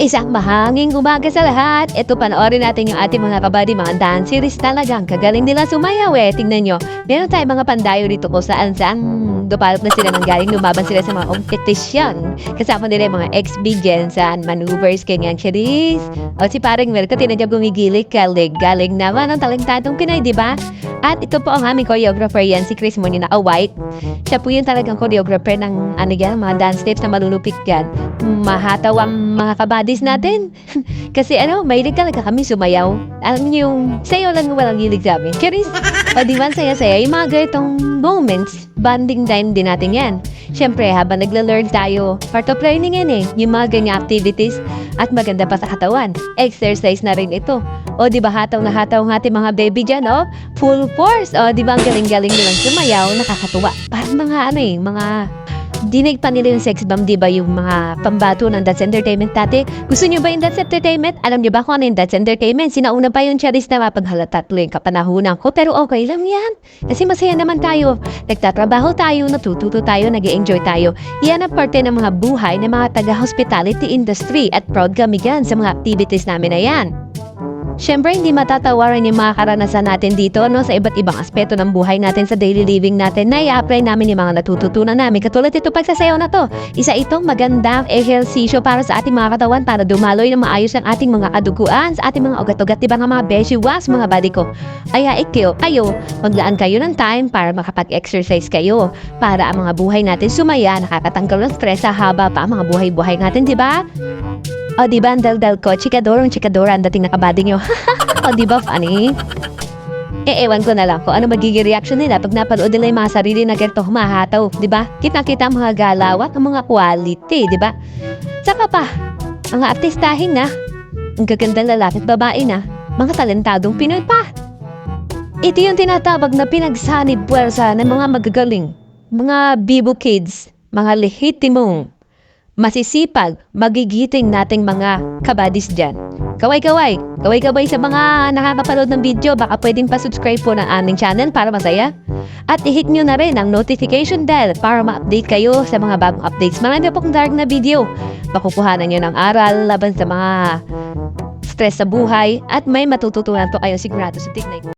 Isang mahanging umaga sa lahat. Ito, panoorin natin yung ating mga kabady, mga danceries talagang. Kagaling nila sumayaw eh. Tingnan nyo. Meron tayong mga pandayo dito kung saan dupalot na sila ng galing. Lumaban sila sa mga competition. Kasama nila yung mga ex-bigyan saan maneuvers kay Ngang Cherise. O si paring Merco, tinadya gumigilik. Galing naman ang talentadong Pinay, di ba? At ito po ang aming choreographer yan, si Chris Monina White. Siya po yung talagang choreographer ng mga dance steps na malulupit yan. Mahataw ang mga kabadis natin. Kasi mahilig talaga kami sumayaw. Alam niyo yung sayo lang walang hilig sa amin. Charis, o di man saya-saya, yung mga ganitong moments, bonding time din natin yan. Siyempre, habang nagla-learn tayo, part of learning yan eh. Yung mga ganyang activities at maganda pa sa katawan. Exercise na rin ito. O di ba hataw na hataw ng ating mga baby dyan, oh? Full force. O di ba ang galing-galing nilang sumayaw, nakakatuwa. Parang mga dinig pa nila yung sex bomb, di ba yung mga pambato ng That's Entertainment dati? Gusto nyo ba yung That's Entertainment? Alam nyo ba kung ano yung That's Entertainment? Sinauna pa yung Charis na mapaghalata tuloy yung kapanahunan ko, pero okay lang yan. Kasi masaya naman tayo. Nagtatrabaho tayo, natututo tayo, nag-i-enjoy tayo. Yan ang parte ng mga buhay ng mga taga-hospitality industry at proud kami yan sa mga activities namin na yan. Siyempre, hindi matatawaran yung mga karanasan natin dito sa iba't ibang aspeto ng buhay natin sa daily living natin na i-apply namin yung mga natututunan namin. Katulad ito pagsasayaw na to. Isa itong magandang ehersisyo para sa ating mga katawan para dumaloy na maayos ang ating mga kaduguan sa ating mga ugat-ugat. Diba nga mga beshiwas, mga body ko? Kaya kayo, maglaan kayo ng time para makapag-exercise kayo. Para ang mga buhay natin sumaya, nakakatanggal ng stress sa haba pa ang mga buhay-buhay natin, diba? O diba ang dal-dal ko, chikadora ang dating nakabady nyo. O diba funny? Ewan ko na lang kung ano magiging reaction nila pag napanood nila yung mga sarili na ganito humahataw, diba? Kita-kita ang mga galaw at ang mga quality, diba? Saka pa, mga artistahin na, ang gagandang lalaki at babae na, mga talentadong Pinoy pa. Ito yung tinatawag na pinagsanib puwersa ng mga magagaling, mga bibo kids, mga lehitimong, masisipag, magigiting nating mga kabadis dyan. Kaway-kaway sa mga nakakapanood ng video, baka pwedeng pa-subscribe po ng aming channel para masaya. At i-hit nyo na rin ang notification bell para ma-update kayo sa mga bagong updates. Marami pong dark na video. Makukuhanan nyo ng aral laban sa mga stress sa buhay at may matututunan po kayo sigurado sa tignan.